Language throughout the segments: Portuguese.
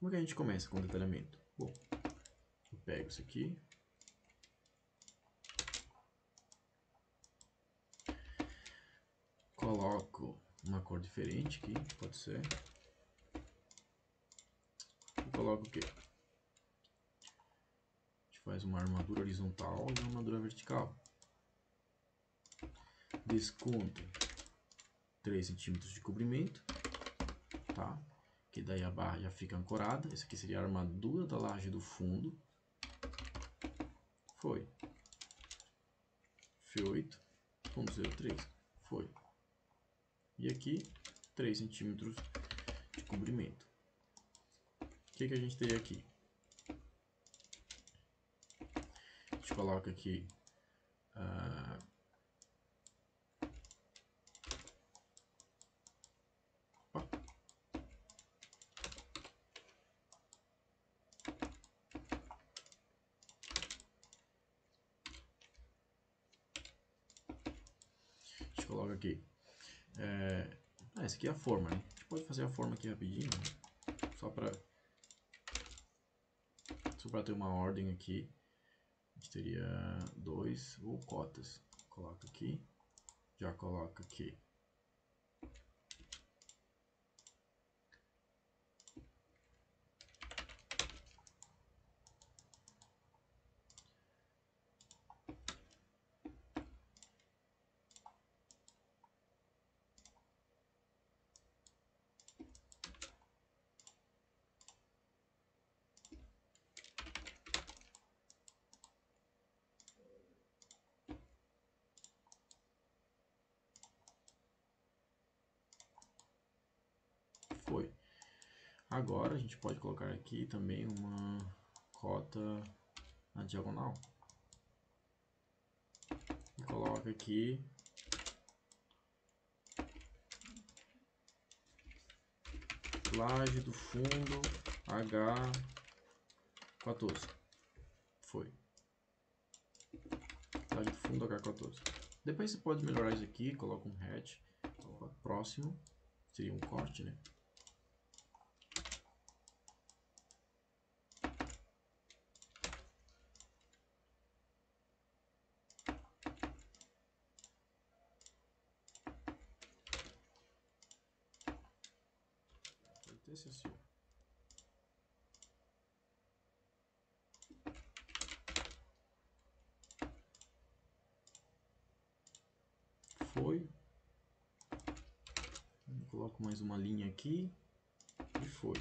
Como é que a gente começa com o detalhamento? Bom, eu pego isso aqui. Coloco uma cor diferente aqui, pode ser. E coloco o quê? A gente faz uma armadura horizontal e uma armadura vertical. Desconto 3 centímetros de cobrimento, tá? Que daí a barra já fica ancorada. Essa aqui seria a armadura da laje do fundo. Foi. F8, 1.03. Foi. E aqui, 3 centímetros de cobrimento. O que a gente teria aqui? A gente coloca aqui coloca aqui. Essa aqui é a forma, né? A gente pode fazer a forma aqui rapidinho, só para ter uma ordem aqui. A gente teria 2 ou cotas. Coloca aqui, já coloca aqui. Foi. Agora a gente pode colocar aqui também uma cota na diagonal. E coloca aqui laje do fundo H14. Foi. Laje do fundo H14. Depois você pode melhorar isso aqui, coloca um hatch, coloca próximo, seria um corte, né? Esse assim. Foi. Coloco mais uma linha aqui e foi.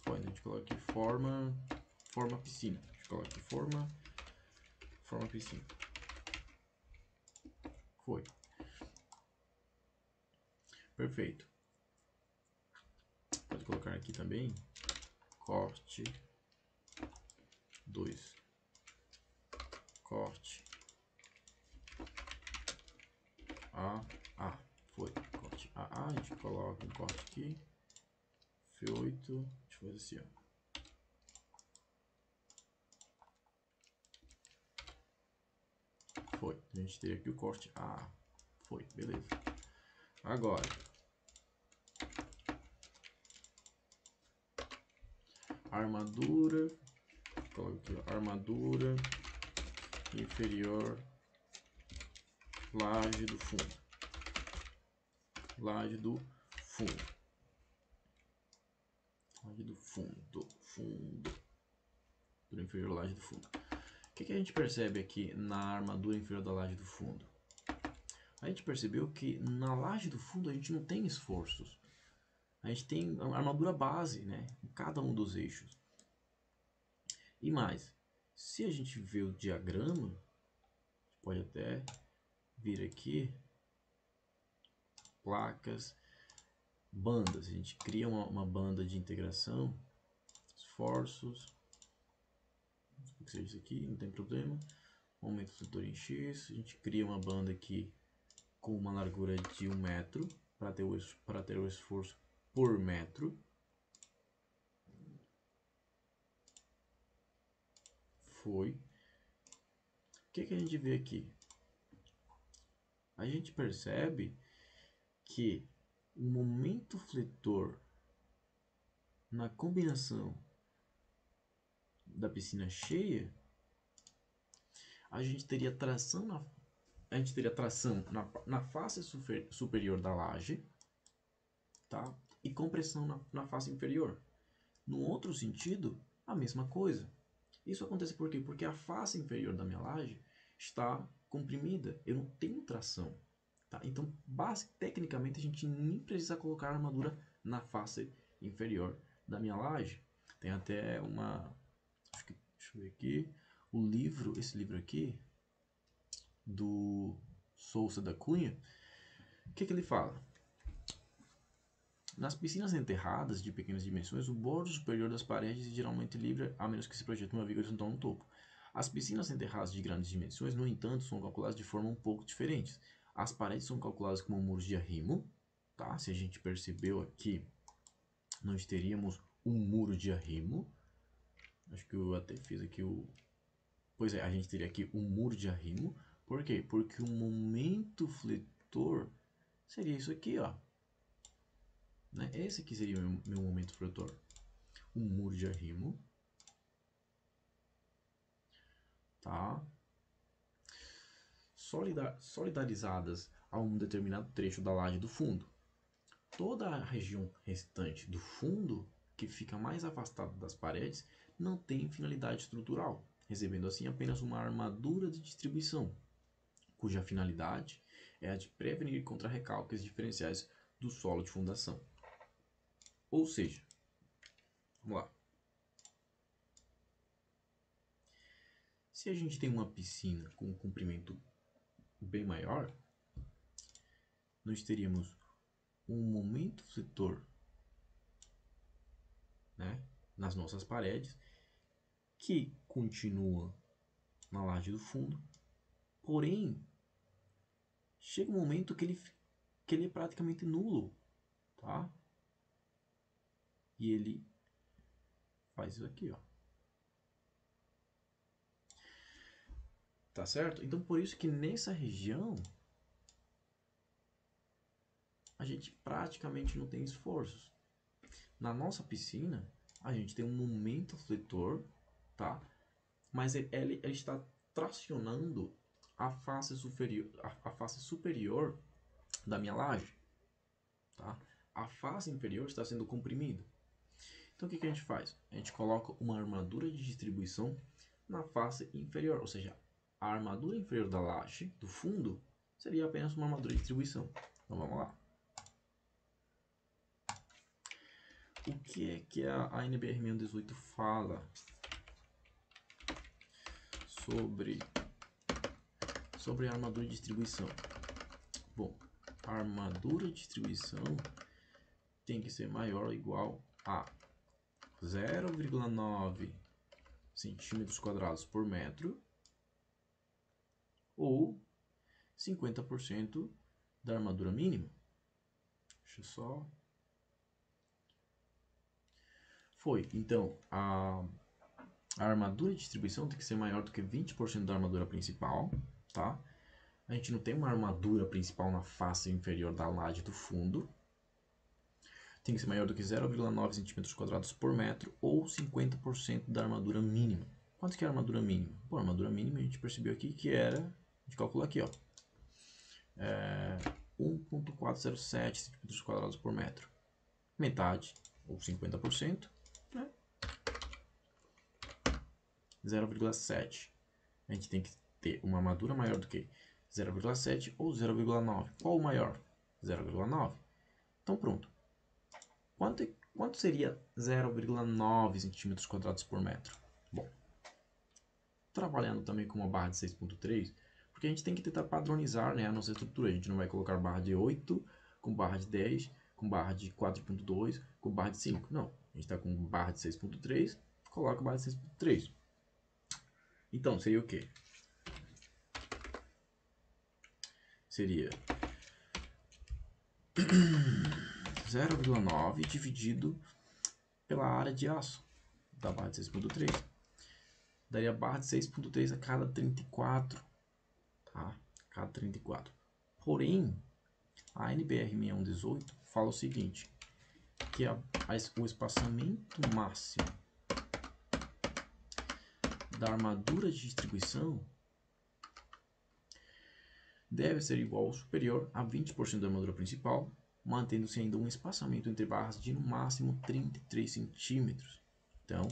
Foi, né? A gente coloca aqui forma piscina. A gente coloca aqui forma piscina. Foi. Perfeito. Pode colocar aqui também corte 2. Corte A. Foi. Corte A. A gente coloca um corte aqui. F8. A gente faz assim, ó. Foi. A gente teria aqui o corte A. Foi. Beleza. Agora. Armadura. Coloca aqui, ó. Armadura inferior. Laje do fundo. Laje do fundo. Laje do fundo. Armadura inferior, laje do fundo. O que a gente percebe aqui na armadura inferior da laje do fundo? A gente percebeu que na laje do fundo a gente não tem esforços. A gente tem a armadura base, né, em cada um dos eixos. E mais, se a gente vê o diagrama, pode até vir aqui, placas, bandas. A gente cria uma banda de integração, esforços, que seja isso aqui, não tem problema. Aumenta o setor em X, a gente cria uma banda aqui com uma largura de 1 metro para ter o esforço por metro. Foi. O que a gente vê aqui? A gente percebe que o momento fletor na combinação da piscina cheia, a gente teria tração na face superior da laje, tá? E compressão na face inferior. No outro sentido, a mesma coisa. Isso acontece por quê? Porque a face inferior da minha laje está comprimida. Eu não tenho tração. Tá? Então, tecnicamente, a gente nem precisa colocar a armadura na face inferior da minha laje. Tem até uma... deixa eu ver aqui. Esse livro aqui, do Souza da Cunha, o que ele fala? Nas piscinas enterradas de pequenas dimensões, o bordo superior das paredes é geralmente livre, a menos que se projete uma viga horizontal no topo. As piscinas enterradas de grandes dimensões, no entanto, são calculadas de forma um pouco diferente. As paredes são calculadas como muros de arrimo, tá? Se a gente percebeu aqui, nós teríamos um muro de arrimo. Acho que eu até fiz aqui o... Pois é, a gente teria aqui um muro de arrimo. Por quê? Porque o momento fletor seria isso aqui, ó. Né? Esse aqui seria o meu momento fletor. Um muro de arrimo. Tá? Solidarizadas a um determinado trecho da laje do fundo. Toda a região restante do fundo, que fica mais afastada das paredes, não tem finalidade estrutural, recebendo assim apenas uma armadura de distribuição, cuja finalidade é a de prevenir contra recalques diferenciais do solo de fundação. Ou seja, vamos lá. Se a gente tem uma piscina com um comprimento bem maior, nós teríamos um momento fletor, né, nas nossas paredes, que continua na laje do fundo, porém, chega um momento que ele é praticamente nulo, tá? E ele faz isso aqui, ó. Tá certo? Então, por isso que nessa região, a gente praticamente não tem esforços. Na nossa piscina, a gente tem um momento fletor, tá? Mas ele está tracionando a face superior da minha laje, tá? A face inferior está sendo comprimida. Então, o que a gente faz? A gente coloca uma armadura de distribuição na face inferior, ou seja, a armadura inferior da laje, do fundo, seria apenas uma armadura de distribuição. Então, vamos lá. O que é que a NBR 618 fala sobre a armadura de distribuição? Bom, a armadura de distribuição tem que ser maior ou igual a 0,9 centímetros quadrados por metro ou 50% da armadura mínima. Deixa eu só... Foi. Então, a armadura de distribuição tem que ser maior do que 20% da armadura principal, tá? A gente não tem uma armadura principal na face inferior da laje do fundo. Tem que ser maior do que 0,9 cm² por metro ou 50% da armadura mínima. Quanto que é a armadura mínima? Bom, a armadura mínima a gente percebeu aqui que era... A gente calculou aqui, ó. 1,407 cm² por metro. Metade, ou 50%, né? 0,7. A gente tem que ter uma armadura maior do que 0,7 ou 0,9. Qual o maior? 0,9. Então pronto. Quanto seria 0,9 cm² por metro? Bom, trabalhando também com uma barra de 6.3, porque a gente tem que tentar padronizar, né, a nossa estrutura. A gente não vai colocar barra de 8 com barra de 10, com barra de 4.2, com barra de 5. Não, a gente está com barra de 6.3, coloca barra de 6.3. Então, seria o quê? Seria 0,9 dividido pela área de aço da barra de 6.3. Daria barra de 6.3 a cada 34. Tá? Cada 34. Porém, a NBR 6118 fala o seguinte: que o espaçamento máximo da armadura de distribuição deve ser igual ou superior a 20% da armadura principal, mantendo-se ainda um espaçamento entre barras de no máximo 33 centímetros. Então,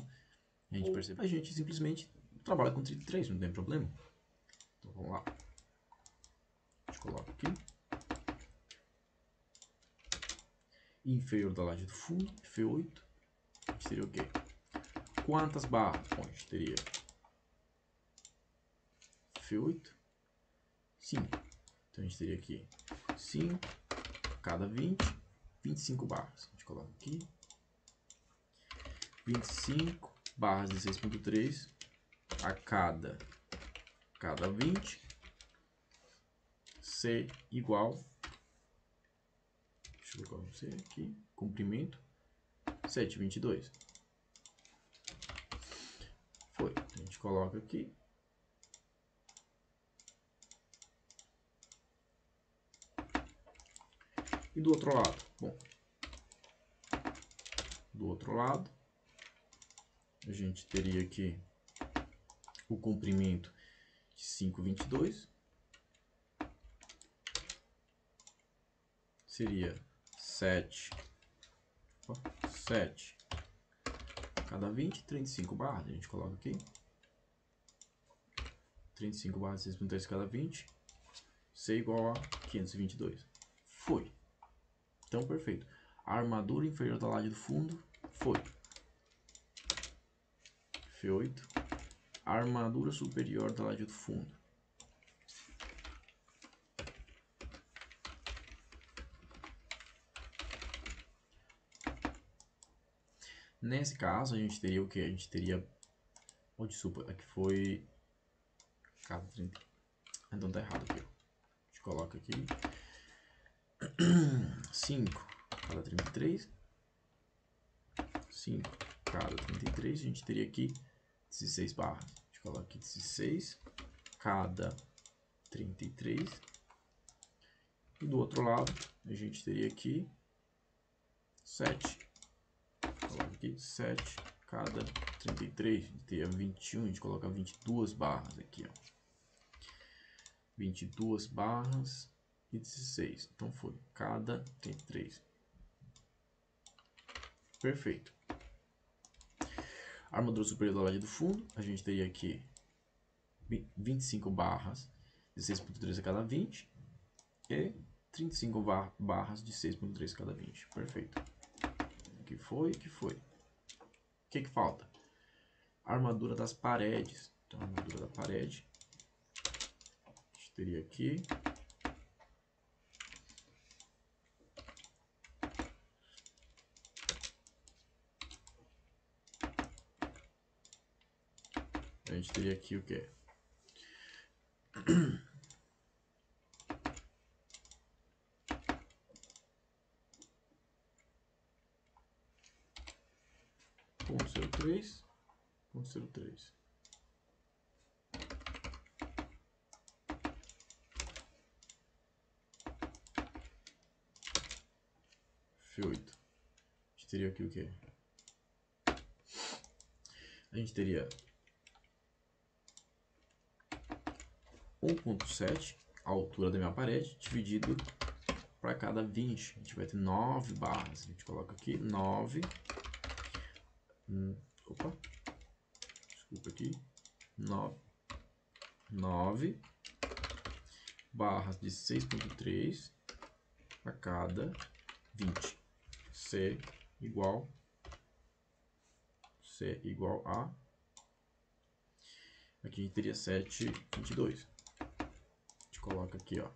a gente percebe, a gente simplesmente trabalha com 33, não tem problema. Então, vamos lá. A gente coloca aqui. Inferior da laje do fundo, F8. A gente teria o quê? Quantas barras? Bom, a gente teria F8, 5. Então a gente teria aqui 5, cada 20, 25 barras. A gente coloca aqui. 25 barras de 6.3 a cada 20. C igual. Deixa eu ver qual é C aqui. Comprimento 7,22. Foi. A gente coloca aqui. E do outro lado? Bom, do outro lado, a gente teria aqui o comprimento de 5,22. Seria 7 cada 20, 35 barras. A gente coloca aqui. 35 barras de 6,3 cada 20. C igual a 522. Foi. Então, perfeito. A armadura inferior da laje do fundo foi. F8. A armadura superior da laje do fundo. Nesse caso, a gente teria o que? A gente teria... Oh, desculpa, aqui foi... Cada 30. Então tá errado aqui. A gente coloca aqui... 5 cada 33. 5 cada 33. A gente teria aqui 16 barras. A gente coloca aqui 16 cada 33. E do outro lado, a gente teria aqui 7. Coloca aqui 7 cada 33. A gente teria 21. A gente coloca 22 barras aqui, ó. 22 barras e 16. Então foi cada 33. Perfeito. Armadura superior da laje do fundo. A gente teria aqui 25 barras de 6,3 a cada 20. E 35 barras de 6,3 a cada 20. Perfeito. Que foi? O que falta? Armadura das paredes. Então, a armadura da parede. A gente teria aqui. A gente teria aqui o quê? Ponto 03, ponto 03. F8. A gente teria aqui o quê? A gente teria 1,7, a altura da minha parede, dividido para cada 20. A gente vai ter 9 barras. A gente coloca aqui 9. Opa. Desculpa aqui. 9 barras de 6,3 a cada 20. C igual a... Aqui a gente teria 7,22. A gente coloca aqui, ó.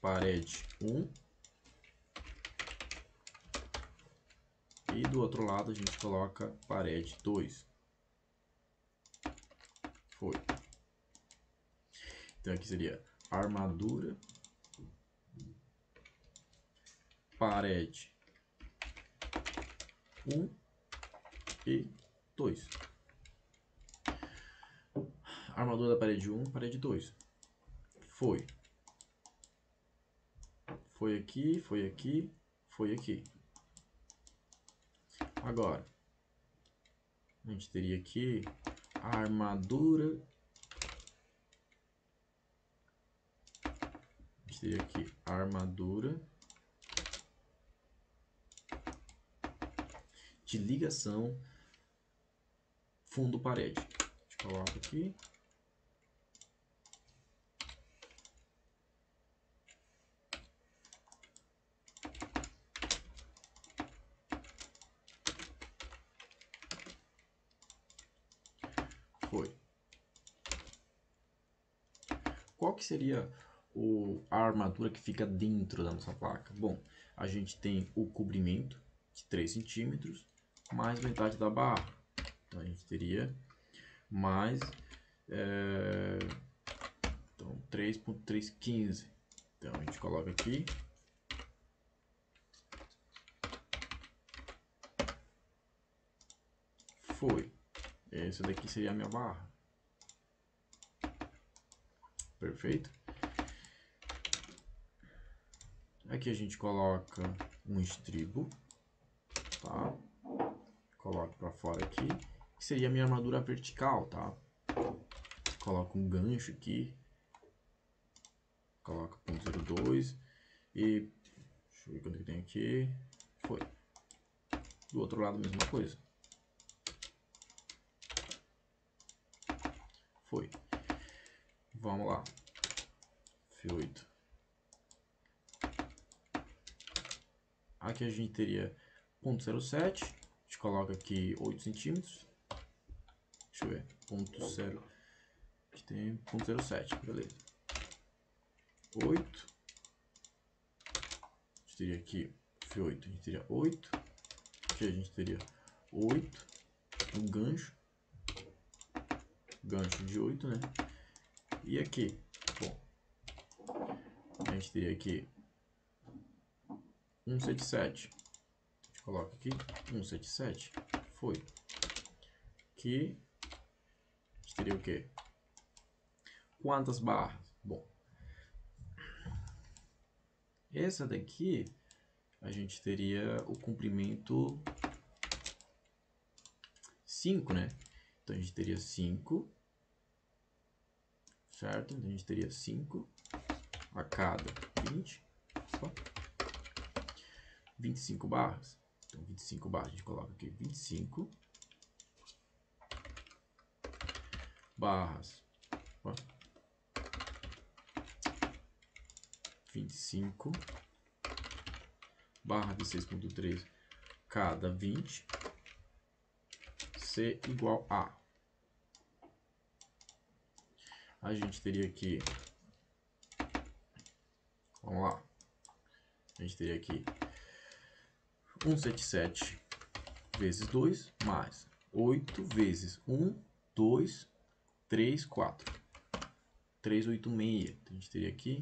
Parede 1. E do outro lado a gente coloca parede 2. Foi. Então aqui seria armadura, parede 1 e 2. Armadura da parede 1, parede 2. Foi. Foi aqui, foi aqui, foi aqui. Agora, a gente teria aqui a armadura. A gente teria aqui a armadura de ligação fundo-parede. A gente coloca aqui. Foi. Qual que seria a armadura que fica dentro da nossa placa? Bom, a gente tem o cobrimento de 3 centímetros mais metade da barra. Então a gente teria mais então 3.315. Então a gente coloca aqui. Foi. Essa daqui seria a minha barra. Perfeito? Aqui a gente coloca um estribo, tá? Coloco para fora aqui, que seria a minha armadura vertical, tá? Coloco um gancho aqui, coloco 0.02 e deixa eu ver quanto que tem aqui. Foi. Do outro lado, mesma coisa. Foi. Vamos lá. F8. Aqui a gente teria 0.07. A gente coloca aqui 8 centímetros. Deixa eu ver. 0.0. A gente tem 0.07. Beleza. 8. A gente teria aqui F8. A gente teria 8. Aqui a gente teria 8. Um gancho. Gancho de 8, né? E aqui, bom, a gente teria aqui 177. A gente coloca aqui 177. Foi. Aqui a gente teria o quê? Quantas barras? Bom, essa daqui a gente teria o comprimento 5, né? Então a gente teria 5. Certo? Então a gente teria 5 a cada 20. Só. 25 barras. Então 25 barras, a gente coloca aqui 25 barras. Ó. 25 barra de 6.3 cada 20. C igual a. A gente teria aqui, vamos lá, a gente teria aqui 177 vezes 2 mais 8 vezes 1, 2, 3, 4. 386. Então, a gente teria aqui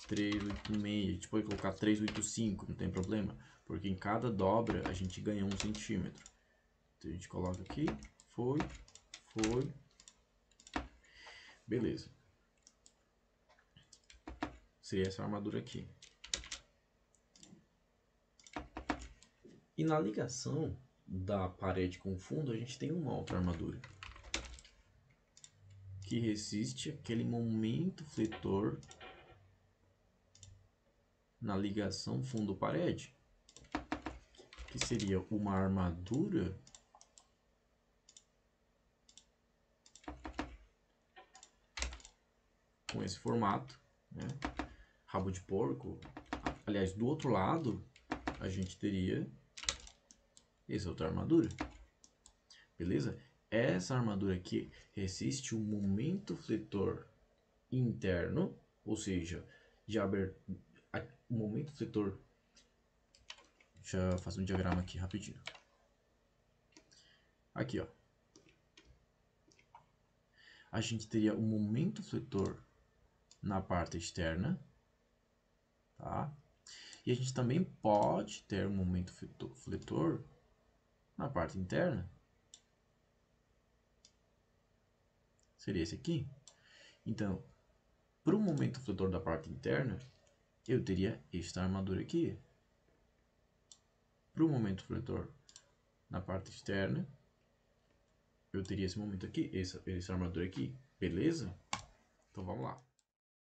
386. A gente pode colocar 385, não tem problema, porque em cada dobra a gente ganha 1 centímetro. Então a gente coloca aqui, foi. Beleza. Seria essa armadura aqui. E na ligação da parede com o fundo, a gente tem uma outra armadura que resiste aquele momento fletor na ligação fundo-parede, que seria uma armadura com esse formato, né? Rabo de porco. Aliás, do outro lado a gente teria essa outra armadura, beleza? Essa armadura aqui resiste o momento fletor interno, ou seja, o momento fletor. Deixa eu fazer um diagrama aqui rapidinho. Aqui, ó. A gente teria o momento fletor na parte externa, tá? E a gente também pode ter um momento fletor na parte interna. seria esse aqui. Então, para o momento fletor da parte interna, eu teria esta armadura aqui. Para o momento fletor na parte externa, eu teria esse momento aqui, essa armadura aqui. Beleza? Então vamos lá.